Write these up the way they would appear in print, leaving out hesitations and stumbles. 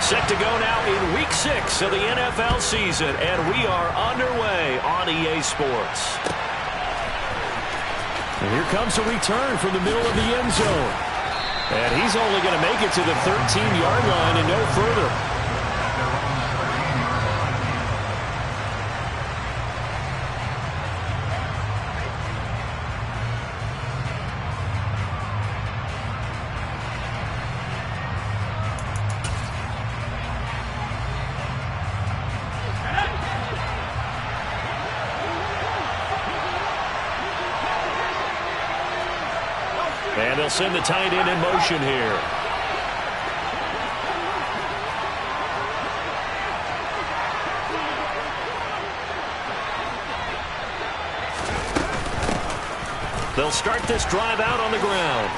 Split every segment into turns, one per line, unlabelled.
Set to go now in Week 6 of the NFL season, and we are underway on EA Sports. And here comes a return from the middle of the end zone. And he's only going to make it to the 13-yard line and no further. And they'll send the tight end in motion here. They'll start this drive out on the ground.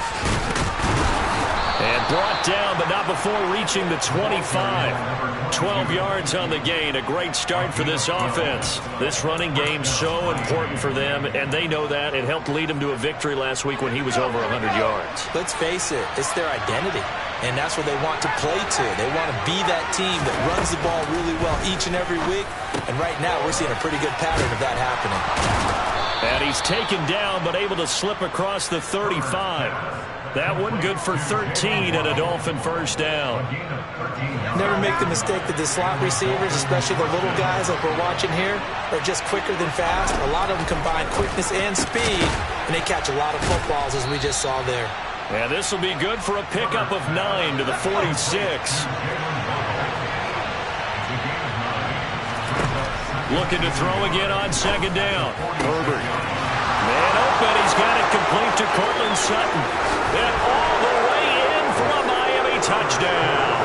And brought down, but not before reaching the 25. 12 yards on the gain. A great start for this offense. This running game so important for them, and they know that. It helped lead them to a victory last week when he was over 100 yards.
Let's face it, it's their identity, and that's what they want to play to. They want to be that team that runs the ball really well each and every week, and right now we're seeing a pretty good pattern of that happening.
And he's taken down, but able to slip across the 35. That one good for 13 and a Dolphin first down.
Never make the mistake that the slot receivers, especially the little guys like we're watching here, are just quicker than fast. A lot of them combine quickness and speed, and they catch a lot of footballs, as we just saw there.
And this will be good for a pickup of 9 to the 46. Looking to throw again on second down. Herbert. Man open. He's got it complete to Cortland Sutton. And all the way in for a Miami touchdown.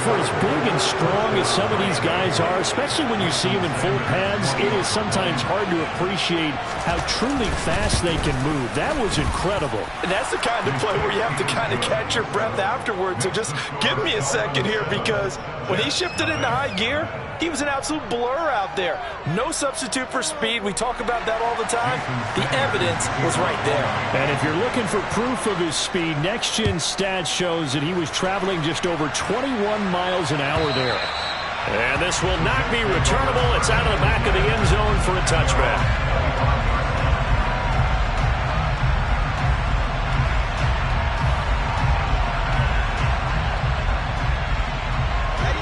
For as big and strong as some of these guys are, especially when you see them in full pads, it is sometimes hard to appreciate how truly fast they can move. That was incredible.
And that's the kind of play where you have to kind of catch your breath afterwards. So just give me a second here, because when he shifted into high gear, he was an absolute blur out there. No substitute for speed. We talk about that all the time. The evidence was right there.
And if you're looking for proof of his speed, Next Gen Stats shows that he was traveling just over 21 miles an hour there. And this will not be returnable. It's out of the back of the end zone for a touchback.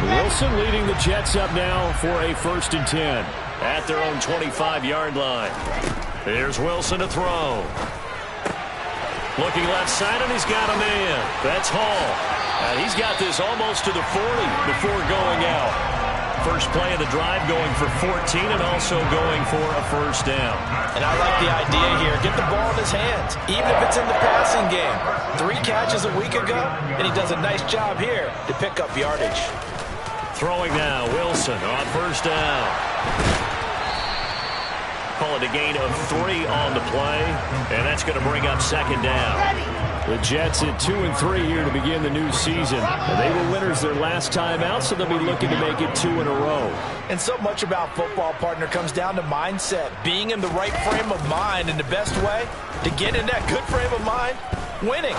Wilson leading the Jets up now for a 1st and 10 at their own 25-yard line. Here's Wilson to throw. Looking left side, and he's got a man. That's Hall. And he's got this almost to the 40 before going out. First play of the drive going for 14 and also going for a first down.
And I like the idea here. Get the ball in his hands, even if it's in the passing game. 3 catches a week ago, and he does a nice job here to pick up yardage.
Throwing now, Wilson on first down. Call it a gain of 3 on the play, and that's going to bring up second down. The Jets at 2-3 here to begin the new season. And they were winners their last time out, so they'll be looking to make it 2 in a row.
And so much about football, partner, comes down to mindset. Being in the right frame of mind, and the best way to get in that good frame of mind, winning.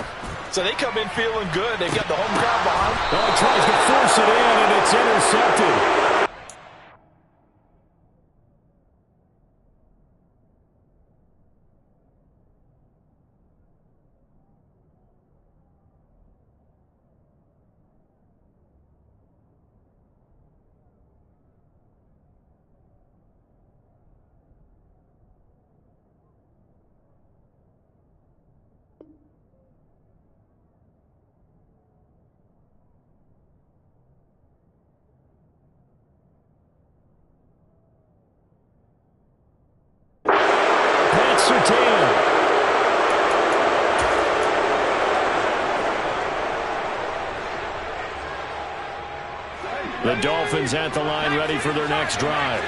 So they come in feeling good. They've got the home crowd behind.
Oh, he tries to force it in, and it's intercepted. The Dolphins at the line, ready for their next drive.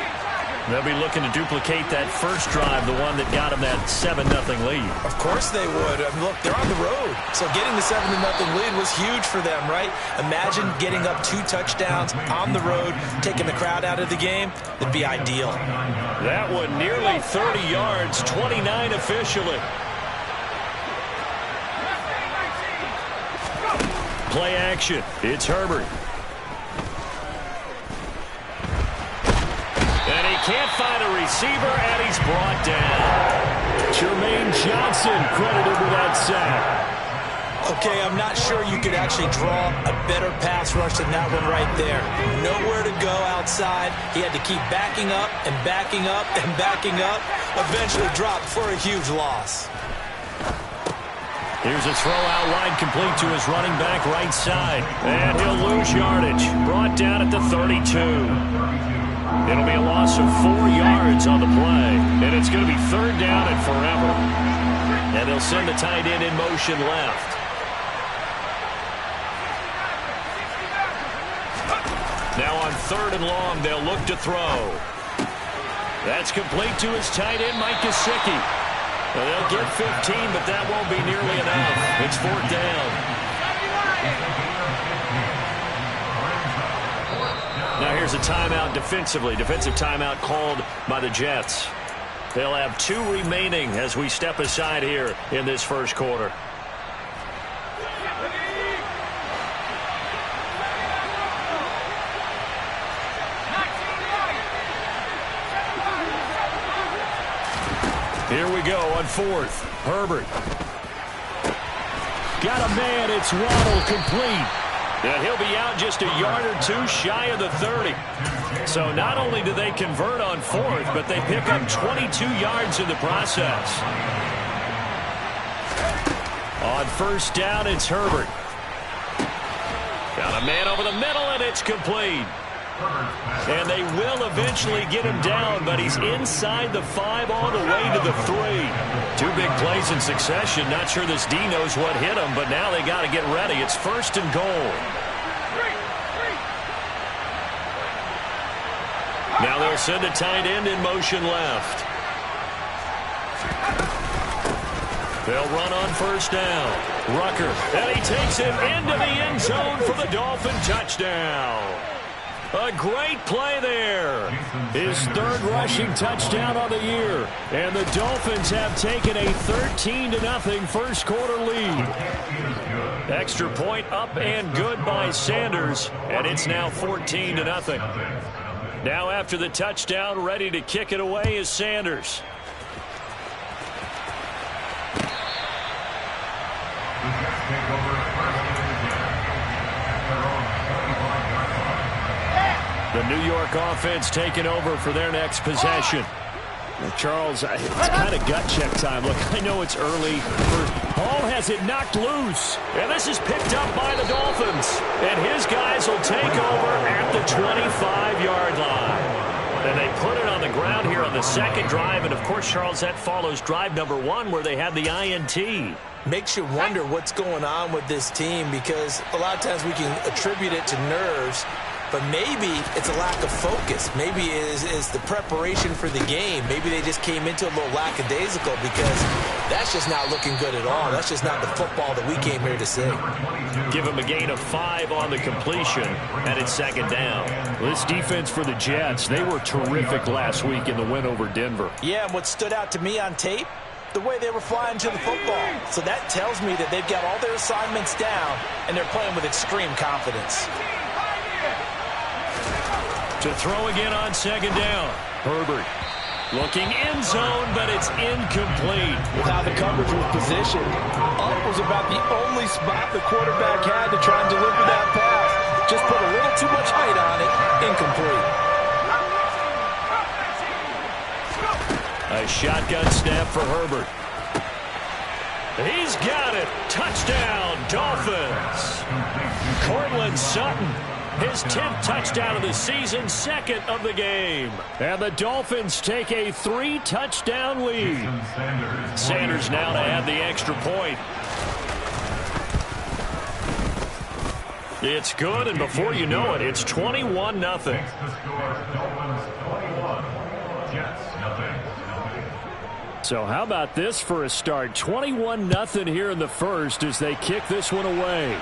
They'll be looking to duplicate that first drive, the one that got them that 7-0 lead.
Of course they would. I mean, look, they're on the road. So getting the 7-0 lead was huge for them, right? Imagine getting up 2 touchdowns on the road, taking the crowd out of the game. That'd be ideal.
That one nearly 30 yards, 29 officially. Play action. It's Herbert. can't find a receiver, and he's brought down. Jermaine Johnson credited with that sack.
Okay, I'm not sure you could actually draw a better pass rush than that one right there. Nowhere to go outside. He had to keep backing up and backing up and backing up. Eventually dropped for a huge loss.
Here's a throw out wide, complete to his running back right side. And he'll lose yardage. Brought down at the 32. It'll be a loss of 4 yards on the play. And it's going to be 3rd down and forever. And they'll send the tight end in motion left. Now on 3rd and long, they'll look to throw. That's complete to his tight end, Mike Gesicki. They'll get 15, but that won't be nearly enough. It's 4th down. Now here's a timeout defensively. Defensive timeout called by the Jets. They'll have 2 remaining as we step aside here in this first quarter. Here we go on 4th. Herbert. Got a man. It's Waddle, complete. And he'll be out just a yard or 2 shy of the 30. So not only do they convert on 4th, but they pick up 22 yards in the process. On 1st down, it's Herbert. Got a man over the middle, and it's complete. And they will eventually get him down, but he's inside the 5 all the way to the 3. 2 big plays in succession. Not sure this D knows what hit him, but now they got to get ready. It's 1st and goal. Now they'll send a tight end in motion left. They'll run on 1st down. Rucker, and he takes it into the end zone for the Dolphin touchdown. A great play there. His 3rd rushing touchdown on the year. And the Dolphins have taken a 13-0 first quarter lead. Extra point up and good by Sanders. And it's now 14-0. Now after the touchdown, ready to kick it away is Sanders. The New York offense taking over for their next possession. Well, Charles, it's kind of gut check time. Look, I know it's early. Hall has it knocked loose. And this is picked up by the Dolphins. And his guys will take over at the 25-yard line. And they put it on the ground here on the 2nd drive. And, of course, Charles, that follows drive number 1 where they had the INT.
Makes you wonder what's going on with this team because a lot of times we can attribute it to nerves. But maybe it's a lack of focus. Maybe it is the preparation for the game. Maybe they just came into a little lackadaisical because that's just not looking good at all. That's just not the football that we came here to see.
Give them a gain of 5 on the completion, and it's 2nd down. This defense for the Jets, they were terrific last week in the win over Denver.
Yeah, and what stood out to me on tape, the way they were flying to the football. So that tells me that they've got all their assignments down, and they're playing with extreme confidence.
To throw again on 2nd down. Herbert looking end zone, but it's incomplete.
With how the coverage was positioned, up was about the only spot the quarterback had to try and deliver that pass. Just put a little too much height on it. Incomplete.
A shotgun snap for Herbert. He's got it. Touchdown, Dolphins. Cortland Sutton. His 10th touchdown of the season, 2nd of the game. And the Dolphins take a 3-touchdown lead. Sanders now to add the extra point. It's good, and before you know it, it's 21-0. So how about this for a start? 21-0 here in the first as they kick this one away.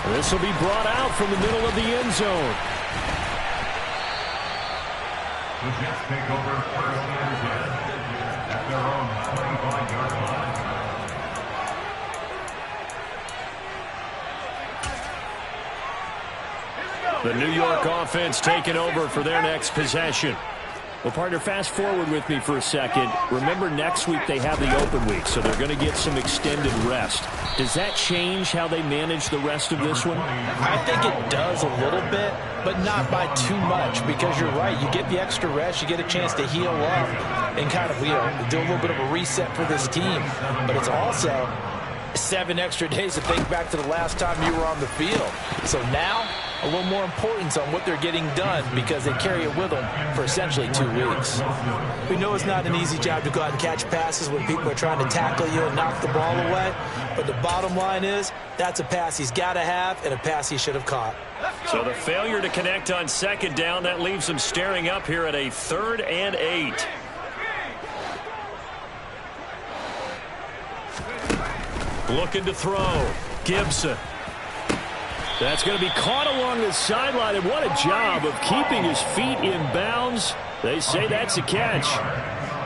This will be brought out from the middle of the end zone.
The Jets take over 1st and 10 at their own 25-yard line.
The New York offense taking over for their next possession. Well, partner, fast forward with me for a second. Remember, next week they have the open week, so they're going to get some extended rest. Does that change how they manage the rest of this one?
I think it does a little bit, but not by too much, because you're right. You get the extra rest, you get a chance to heal up and kind of, do a little bit of a reset for this team. But it's also 7 extra days to think back to the last time you were on the field. So now, a little more importance on what they're getting done, because they carry it with them for essentially 2 weeks. We know it's not an easy job to go out and catch passes when people are trying to tackle you and knock the ball away. But the bottom line is, that's a pass he's got to have and a pass he should have caught.
So the failure to connect on second down, that leaves them staring up here at a 3rd and 8. Looking to throw. Gibson. That's going to be caught along the sideline, and what a job of keeping his feet in bounds. They say that's a catch.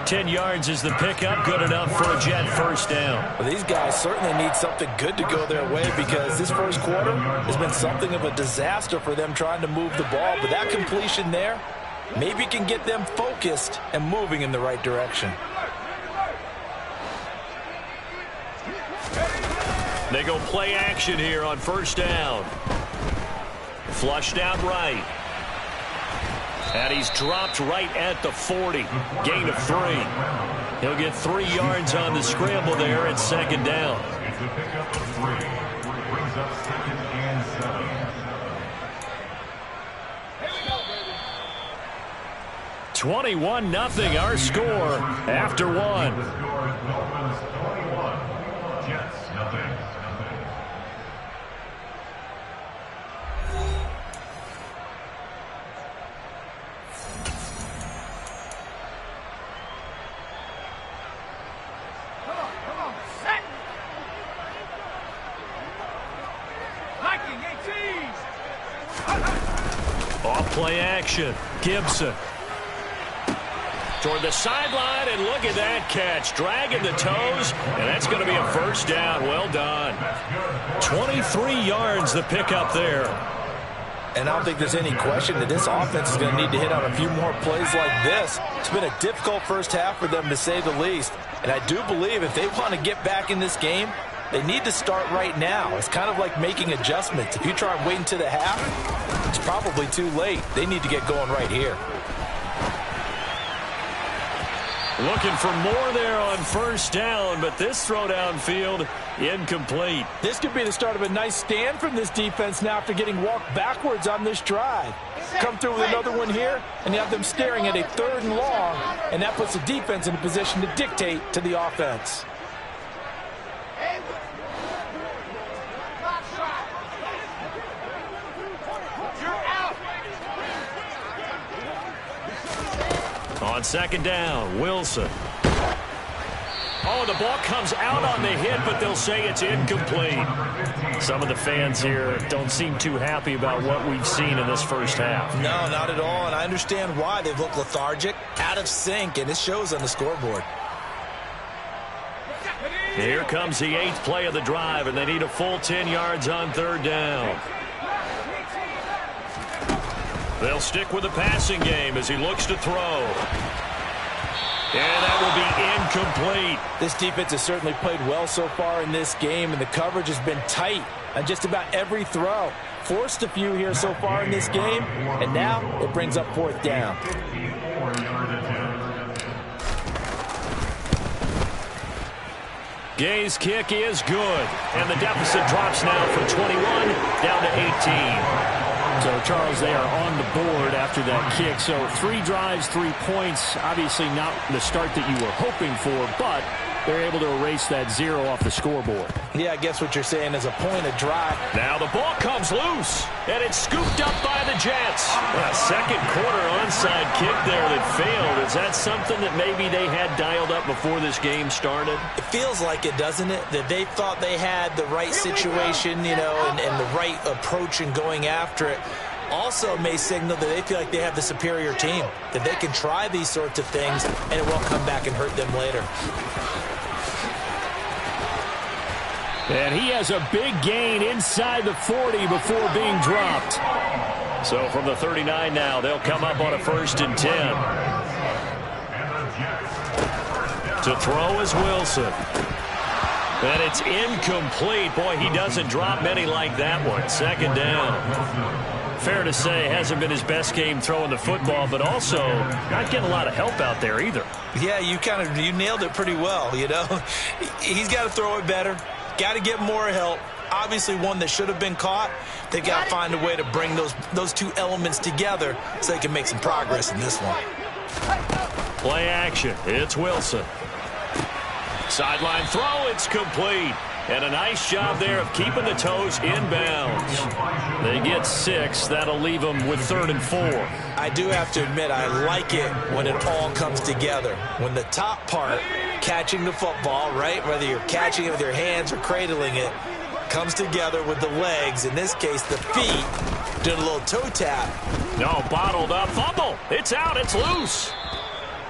10 yards is the pickup, good enough for a Jet first down.
Well, these guys certainly need something good to go their way, because this first quarter has been something of a disaster for them trying to move the ball. But that completion there maybe can get them focused and moving in the right direction.
They go play action here on first down. Flushed out right. And he's dropped right at the 40. Gain of 3. He'll get 3 yards on the scramble there at second down.
It's a pickup of 3. Brings up 2nd and 7.
21-0 our score after 1.
The score is Dolphins 21. Jets nothing.
Off play action. Gibson. Toward the sideline, and look at that catch. Dragging the toes, and that's going to be a first down. Well done. 23 yards the pickup there.
And I don't think there's any question that this offense is going to need to hit on a few more plays like this. It's been a difficult first half for them, to say the least. And I do believe if they want to get back in this game, they need to start right now. It's kind of like making adjustments. If you try and wait until the half, it's probably too late. They need to get going right here.
Looking for more there on first down, but this throw downfield incomplete.
This could be the start of a nice stand from this defense now after getting walked backwards on this drive. Come through with another one here, and you have them staring at a 3rd and long, and that puts the defense in a position to dictate to the offense.
On second down, Wilson. Oh, the ball comes out on the hit, but they'll say it's incomplete. Some of the fans here don't seem too happy about what we've seen in this first half.
No, not at all, and I understand why. They've looked lethargic, out of sync, and it shows on the scoreboard.
Here comes the 8th play of the drive, and they need a full 10 yards on 3rd down. They'll stick with the passing game as he looks to throw. And that will be incomplete.
This defense has certainly played well so far in this game, and the coverage has been tight on just about every throw. Forced a few here so far in this game, and now it brings up 4th down.
Gay's kick is good, and the deficit drops now from 21 down to 18. So, Charles, they are on the board after that kick. So 3 drives, 3 points. Obviously not the start that you were hoping for, but they're able to erase that 0 off the scoreboard.
Yeah, I guess what you're saying is a point of drive.
Now the ball comes loose, and it's scooped up by the Jets. A second quarter onside kick there that failed. Is that something that maybe they had dialed up before this game started?
It feels like it, doesn't it? That they thought they had the right situation, and the right approach in going after it. Also may signal that they feel like they have the superior team, that they can try these sorts of things, and it won't come back and hurt them later.
And he has a big gain inside the 40 before being dropped. So from the 39 now, they'll come up on a 1st and 10. To throw is Wilson. And it's incomplete. Boy, he doesn't drop many like that one. 2nd down. Fair to say, hasn't been his best game throwing the football, but also not getting a lot of help out there either.
Yeah, you nailed it pretty well, you know. He's got to throw it better. Got to get more help. Obviously one that should have been caught. They've got to find a way to bring those two elements together so they can make some progress in this one.
Play action. It's Wilson. Sideline throw. It's complete. And a nice job there of keeping the toes inbounds. They get 6. That'll leave them with 3rd and 4.
I do have to admit, I like it when it all comes together. When the top part, catching the football, right, whether you're catching it with your hands or cradling it, comes together with the legs, in this case the feet, doing a little toe tap.
No, bottled up. Fumble. It's out. It's loose.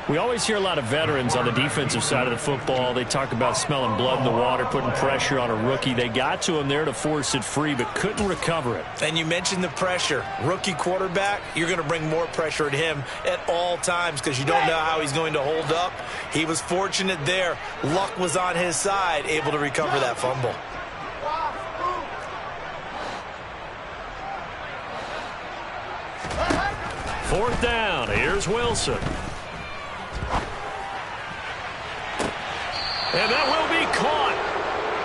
We always hear a lot of veterans on the defensive side of the football. They talk about smelling blood in the water, putting pressure on a rookie. They got to him there to force it free, but couldn't recover it.
And you mentioned the pressure. Rookie quarterback, you're going to bring more pressure at him at all times because you don't know how he's going to hold up. He was fortunate there. Luck was on his side, able to recover that fumble.
Fourth down. Here's Wilson. And that will be caught,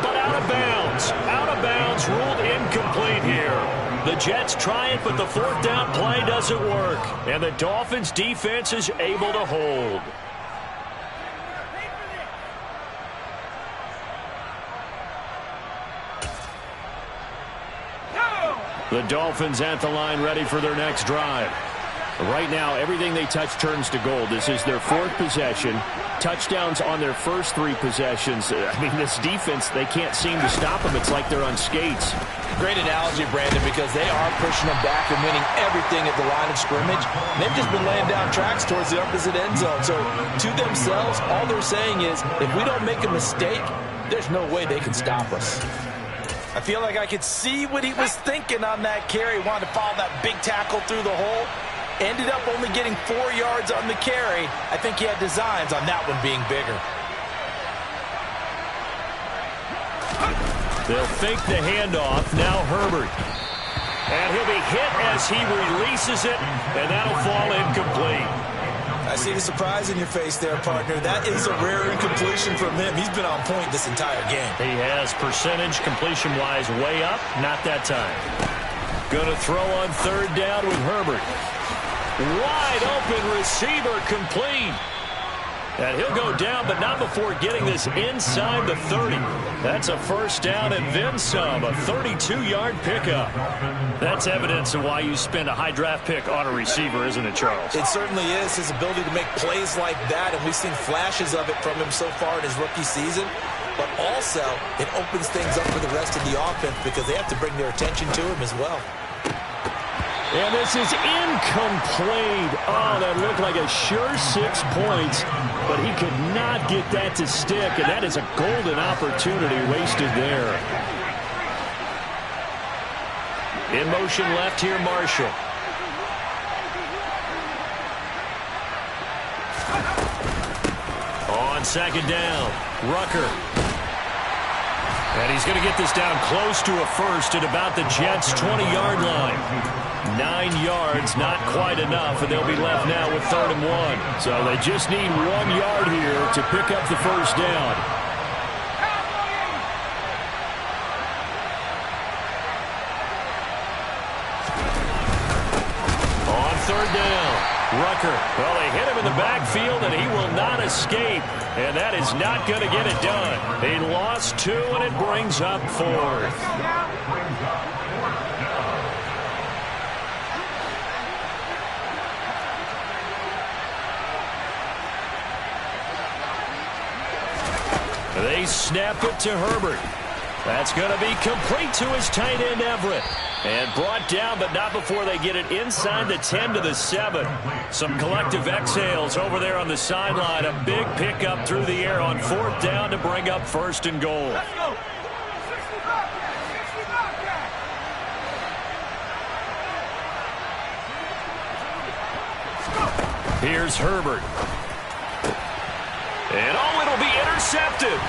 but out of bounds. Out of bounds, ruled incomplete here. The Jets try it, but the 4th down play doesn't work. And the Dolphins' defense is able to hold. The Dolphins at the line, ready for their next drive. Right now, everything they touch turns to gold. This is their 4th possession. Touchdowns on their first 3 possessions. I mean, this defense, they can't seem to stop them. It's like they're on skates.
Great analogy, Brandon, because they are pushing them back and winning everything at the line of scrimmage. They've just been laying down tracks towards the opposite end zone. So, to themselves, all they're saying is, if we don't make a mistake, there's no way they can stop us. I feel like I could see what he was thinking on that carry. He wanted to follow that big tackle through the hole. Ended up only getting 4 yards on the carry. I think he had designs on that one being bigger.
They'll fake the handoff. Now Herbert. And he'll be hit as he releases it, and that'll fall incomplete.
I see the surprise in your face there, partner. That is a rare incompletion from him. He's been on point this entire game.
He has percentage completion-wise way up. Not that time. Going to throw on 3rd down with Herbert. Wide open receiver, complete. And he'll go down, but not before getting this inside the 30. That's a 1st down and then some, a 32-yard pickup. That's evidence of why you spend a high draft pick on a receiver, isn't it, Charles?
It certainly is, his ability to make plays like that, and we've seen flashes of it from him so far in his rookie season. But also, it opens things up for the rest of the offense because they have to bring their attention to him as well.
And this is incomplete. Oh, that looked like a sure 6 points, but he could not get that to stick, and that is a golden opportunity wasted there. In motion left here, Marshall. On 2nd down, Rucker. And he's going to get this down close to a 1st at about the Jets' 20-yard line. 9 yards, not quite enough, and they'll be left now with 3rd and 1. So they just need 1 yard here to pick up the 1st down. On 3rd down, Rucker. Well, they hit him in the backfield, and he will not escape. And that is not going to get it done. He lost 2, and it brings up 4th. They snap it to Herbert. That's going to be complete to his tight end, Everett. And brought down, but not before they get it inside the 10 to the 7. Some collective exhales over there on the sideline. A big pickup through the air on 4th down to bring up 1st and goal.
Let's go.
Here's Herbert. And it'll be intercepted.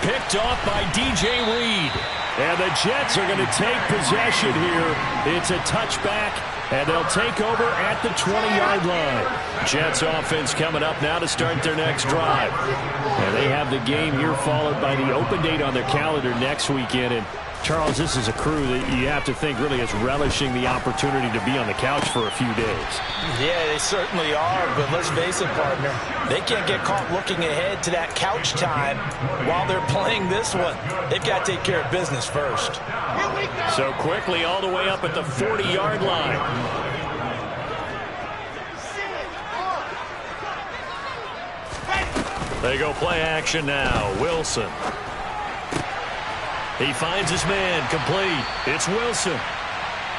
Picked off by DJ Reed. And the Jets are going to take possession here. It's a touchback, and they'll take over at the 20-yard line. Jets offense coming up now to start their next drive. And they have the game here followed by the open date on their calendar next weekend. And Charles, this is a crew that you have to think really is relishing the opportunity to be on the couch for a few days.
Yeah, they certainly are, but let's face it, partner. They can't get caught looking ahead to that couch time while they're playing this one. They've got to take care of business first.
So quickly all the way up at the 40-yard line. They go play action now. Wilson. He finds his man, complete. It's Wilson.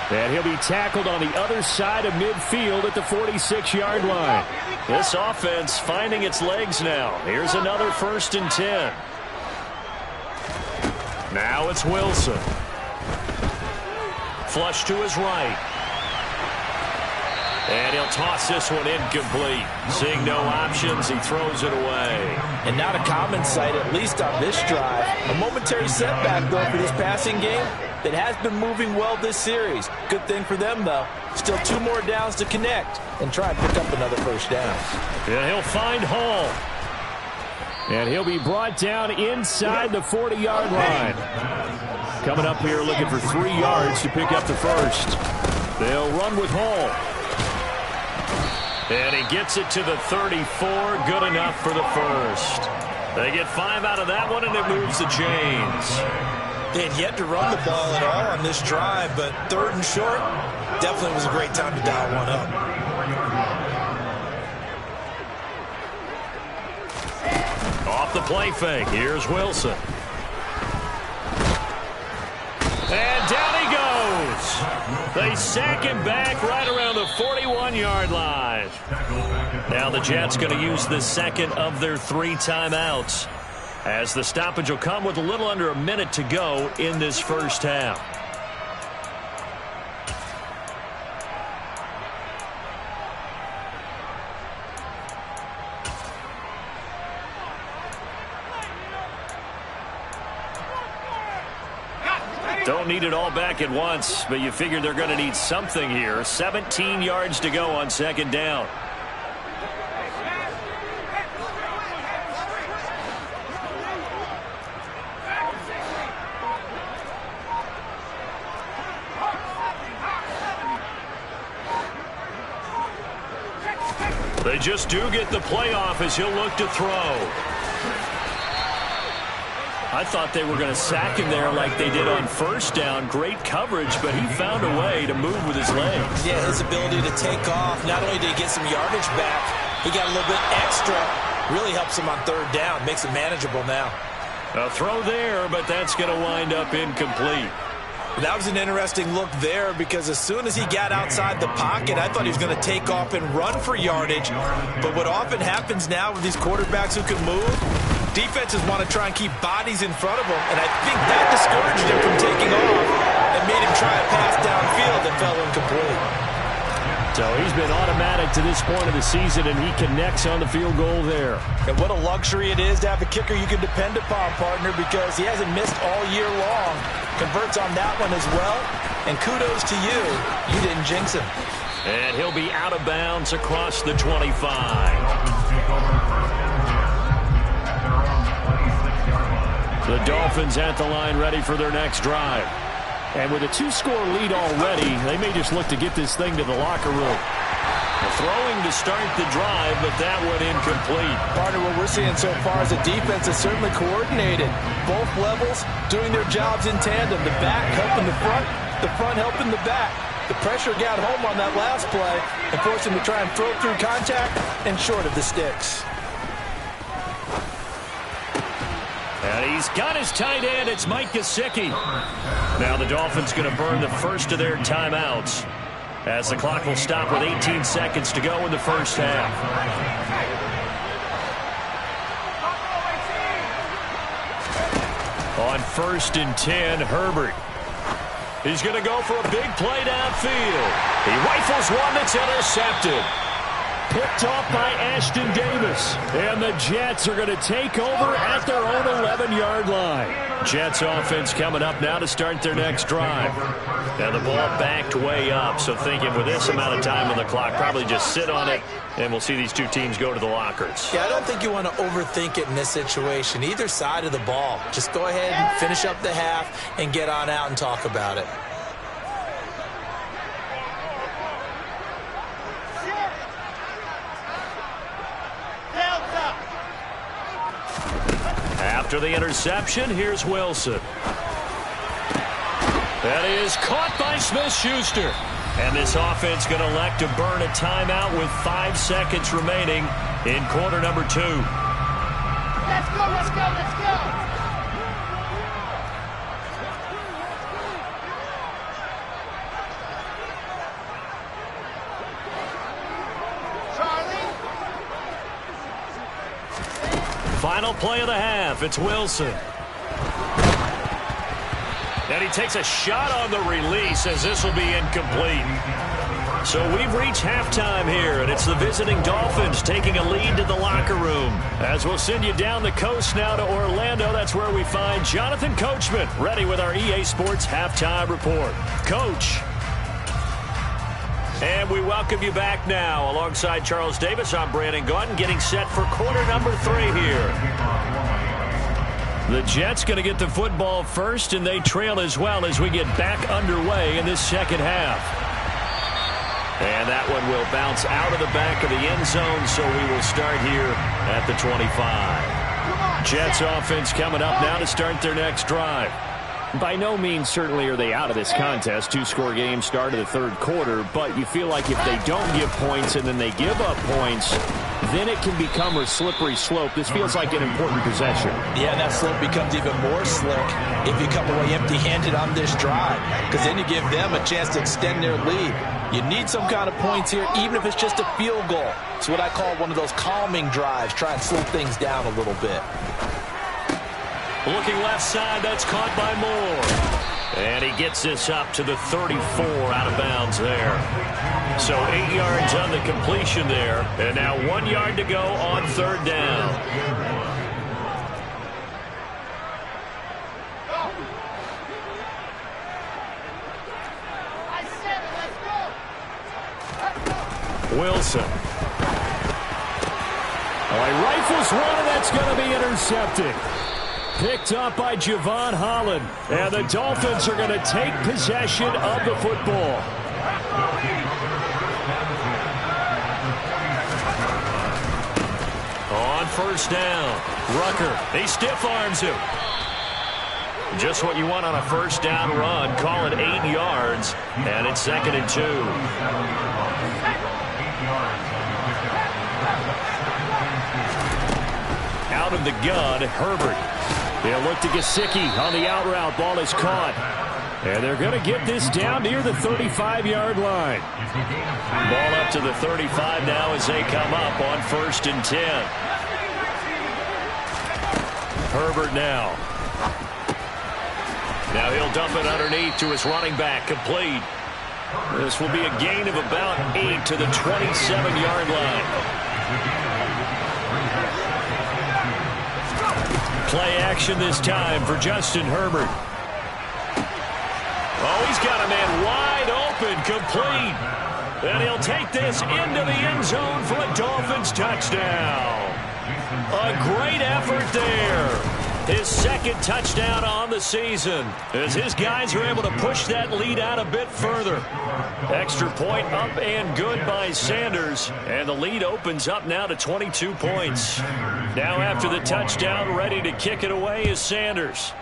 And he'll be tackled on the other side of midfield at the 46-yard line. This offense finding its legs now. Here's another 1st and 10. Now it's Wilson. Flush to his right. And he'll toss this one incomplete. Seeing no options, he throws it away.
And not a common sight, at least on this drive. A momentary setback, though, for this passing game that has been moving well this series. Good thing for them, though. Still 2 more downs to connect and try and pick up another 1st down.
And he'll find Hall. And he'll be brought down inside the 40-yard line. Coming up here looking for 3 yards to pick up the 1st. They'll run with Hall. And he gets it to the 34. Good enough for the 1st. They get 5 out of that one, and it moves the chains.
They had yet to run the ball at all on this drive, but 3rd and short, definitely was a great time to dial one up.
Off the play fake. Here's Wilson. And down he goes. They sack him back right around the 41-yard line. Now the Jets going to use the 2nd of their 3 timeouts, as the stoppage will come with a little under a minute to go in this 1st half. Don't need it all back at once, but you figure they're going to need something here. 17 yards to go on 2nd down. They just do get the playoff as he'll look to throw. I thought they were going to sack him there like they did on 1st down. Great coverage, but he found a way to move with his legs.
Yeah, his ability to take off. Not only did he get some yardage back, he got a little bit extra. Really helps him on 3rd down. Makes it manageable now.
A throw there, but that's going to wind up incomplete.
That was an interesting look there, because as soon as he got outside the pocket, I thought he was going to take off and run for yardage. But what often happens now with these quarterbacks who can move, defenses want to try and keep bodies in front of them, and I think that discouraged him from taking off and made him try a pass downfield that fell incomplete.
So he's been automatic to this point of the season, and he connects on the field goal there.
And what a luxury it is to have a kicker you can depend upon, partner, because he hasn't missed all year long. Converts on that one as well, and kudos to you. You didn't jinx him.
And he'll be out of bounds across the 25. The Dolphins at the line ready for their next drive. And with a 2-score lead already, they may just look to get this thing to the locker room. Throwing to start the drive, but that one incomplete.
Partner, what we're seeing so far is a defense that's certainly coordinated. Both levels doing their jobs in tandem. The back helping the front helping the back. The pressure got home on that last play and forced him to try and throw through contact and short of the sticks.
And he's got his tight end. It's Mike Gesicki. Now the Dolphins going to burn the 1st of their timeouts, as the clock will stop with 18 seconds to go in the 1st half. On 1st and 10, Herbert. He's going to go for a big play downfield. He rifles one that's intercepted. Picked off by Ashton Davis. And the Jets are going to take over at their own 11-yard line. Jets offense coming up now to start their next drive. Now the ball backed way up, so thinking with this amount of time on the clock, probably just sit on it, and we'll see these two teams go to the lockers.
Yeah, I don't think you want to overthink it in this situation. Either side of the ball. Just go ahead and finish up the half and get on out and talk about it.
After the interception, here's Wilson. That is caught by Smith-Schuster. And this offense going to elect to burn a timeout with 5 seconds remaining in quarter number 2.
Let's go, let's go, let's go.
Final play of the half. It's Wilson. And he takes a shot on the release as this will be incomplete. So we've reached halftime here, and it's the visiting Dolphins taking a lead to the locker room. As we'll send you down the coast now to Orlando, that's where we find Jonathan Coachman ready with our EA Sports Halftime Report. Coach. And we welcome you back now. Alongside Charles Davis, I'm Brandon Gaudin, getting set for quarter number 3 here. The Jets going to get the football first, and they trail as well as we get back underway in this second half. And that one will bounce out of the back of the end zone, so we will start here at the 25. Jets offense coming up now to start their next drive.
By no means certainly are they out of this contest. 2-score game start of the third quarter, but you feel like if they don't give points and then they give up points, then it can become a slippery slope. This feels like an important possession.
Yeah, and that slope becomes even more slick if you come away empty-handed on this drive, because then you give them a chance to extend their lead. You need some kind of points here, even if it's just a field goal. It's what I call one of those calming drives. Try and slow things down a little bit.
Looking left side, that's caught by Moore. And he gets this up to the 34 out of bounds there. So 8 yards on the completion there. And now 1 yard to go on third down. Wilson. Oh, he rifles one, and that's going to be intercepted. Picked up by Javon Holland. And the Dolphins are going to take possession of the football. On first down, Rucker. He stiff arms him. Just what you want on a first down run. Call it 8 yards. And it's 2nd and 2. Out of the gun, Herbert. They'll look to Gesicki on the out route. Ball is caught. And they're going to get this down near the 35-yard line. Ball up to the 35 now as they come up on 1st and 10. Herbert now. Now he'll dump it underneath to his running back. Complete. This will be a gain of about 8 to the 27-yard line. Play action this time for Justin Herbert. Oh, he's got a man wide open, complete. And he'll take this into the end zone for a Dolphins touchdown. A great effort there. His 2nd touchdown on the season as his guys are able to push that lead out a bit further. Extra point up and good by Sanders. And the lead opens up now to 22 points. Now after the touchdown, ready to kick it away is Sanders.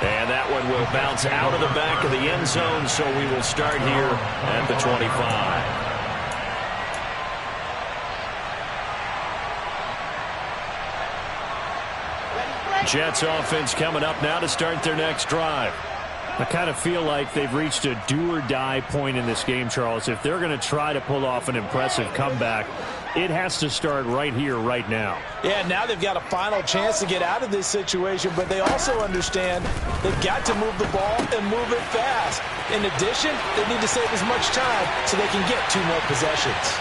And that one will bounce out of the back of the end zone, so we will start here at the 25. Jets offense coming up now to start their next drive.
I kind of feel like they've reached a do-or-die point in this game, Charles. If they're going to try to pull off an impressive comeback, it has to start right here, right now.
Yeah, now they've got a final chance to get out of this situation, but they also understand they've got to move the ball and move it fast. In addition, they need to save as much time so they can get 2 more possessions.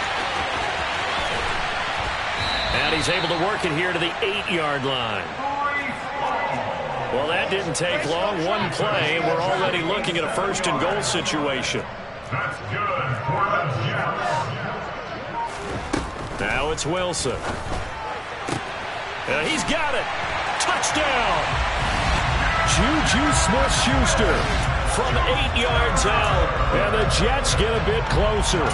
And he's able to work it here to the 8-yard line. Well, that didn't take long. 1 play, and we're already looking at a 1st and goal situation.
That's good for the Jets.
Now it's Wilson. He's got it. Touchdown. Juju Smith-Schuster from 8 yards out. And the Jets get a bit closer.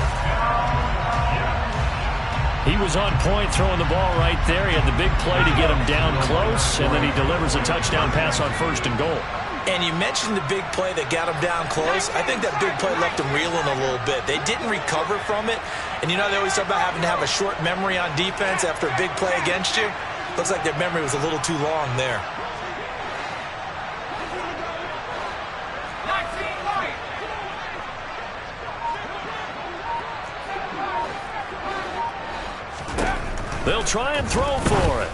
He was on point throwing the ball right there. He had the big play to get him down close, and then he delivers a touchdown pass on 1st and goal.
And you mentioned the big play that got him down close. I think that big play left him reeling a little bit. They didn't recover from it. And you know, they always talk about having to have a short memory on defense after a big play against you. Looks like their memory was a little too long there.
They'll try and throw for it.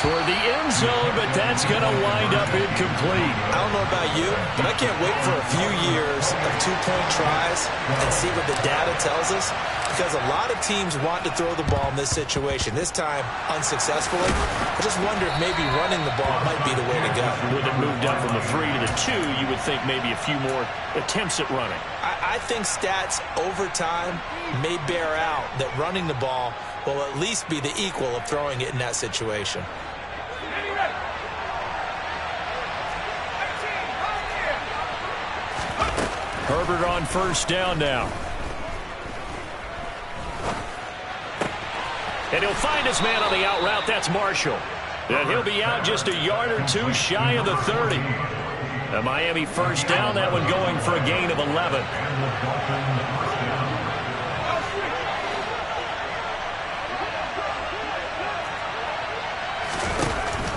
Toward the end zone, but that's going to wind up incomplete.
I don't know about you, but I can't wait for a few years of 2-point tries and see what the data tells us, because a lot of teams want to throw the ball in this situation. This time, unsuccessfully. I just wonder if maybe running the ball might be the way to go.
With it moved up from the 3 to the 2, you would think maybe a few more attempts at running.
I think stats over time may bear out that running the ball will at least be the equal of throwing it in that situation.
Herbert on 1st down now. And he'll find his man on the out route. That's Marshall. And he'll be out just a yard or 2 shy of the 30. A Miami 1st down, that one going for a gain of 11.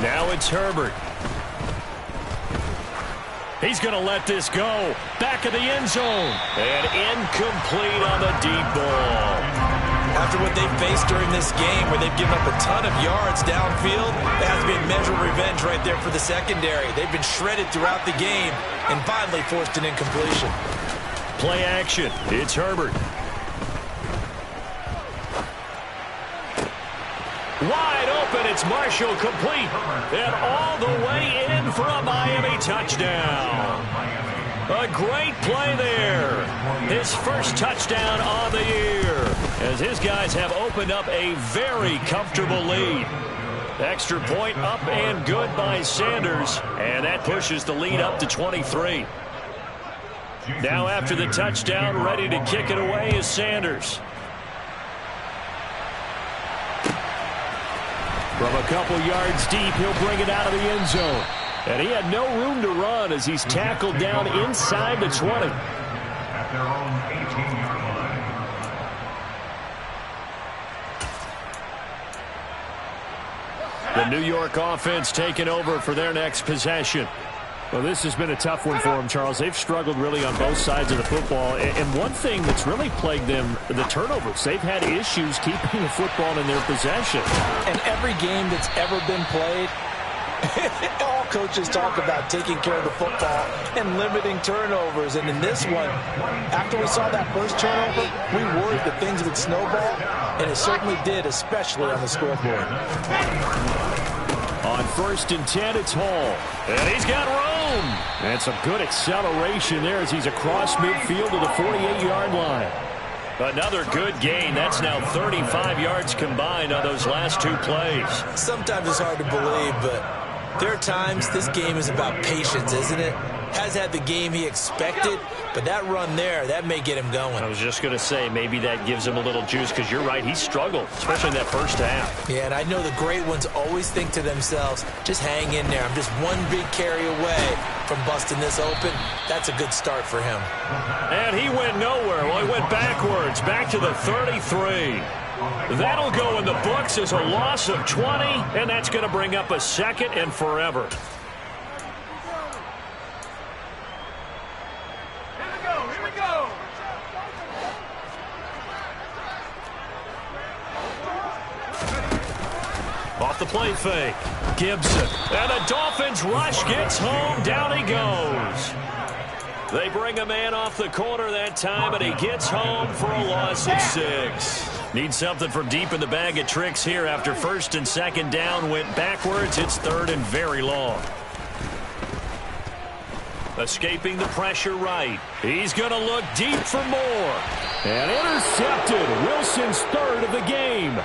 Now it's Herbert. He's going to let this go. Back of the end zone. And incomplete on the deep ball.
After what they've faced during this game, where they've given up a ton of yards downfield, it has been measurable revenge right there for the secondary. They've been shredded throughout the game and finally forced an incompletion.
Play action. It's Herbert. Wide open. It's Marshall, complete. And all the way in for a Miami touchdown. A great play there. His 1st touchdown on the year, as his guys have opened up a very comfortable lead. Extra point up and good by Sanders, and that pushes the lead up to 23. Now after the touchdown, ready to kick it away is Sanders. From a couple yards deep, he'll bring it out of the end zone. And he had no room to run as he's tackled down inside the 20.
At their own 18-yard line.
The New York offense taking over for their next possession.
Well, this has been a tough one for them, Charles. They've struggled really on both sides of the football. And one thing that's really plagued them, the turnovers. They've had issues keeping the football in their possession.
And every game that's ever been played, all coaches talk about taking care of the football and limiting turnovers. And in this one, after we saw that first turnover, we worried that things would snowball, and it certainly did, especially on the scoreboard.
On 1st and 10, it's Hall. And he's got room. And some good acceleration there as he's across midfield to the 48-yard line. Another good gain. That's now 35 yards combined on those last 2 plays.
Sometimes it's hard to believe, but there are times this game is about patience, isn't it? Has had the game he expected, but that run there, that may get him going.
I was just going to say, maybe that gives him a little juice, because you're right, he struggled, especially in that first half.
Yeah, and I know the great ones always think to themselves, just hang in there. I'm just one big carry away from busting this open. That's a good start for him.
And he went nowhere. Well, he went backwards, back to the 33. That'll go in the books as a loss of 20, and that's going to bring up a 2nd and forever. the play fake. Gibson. And the Dolphins rush gets home. Down he goes. They bring a man off the corner that time, and he gets home for a loss of 6. Need something from deep in the bag of tricks here after first and second down went backwards. It's third and very long. Escaping the pressure right. He's going to look deep for more.
And intercepted. Wilson's third of the game.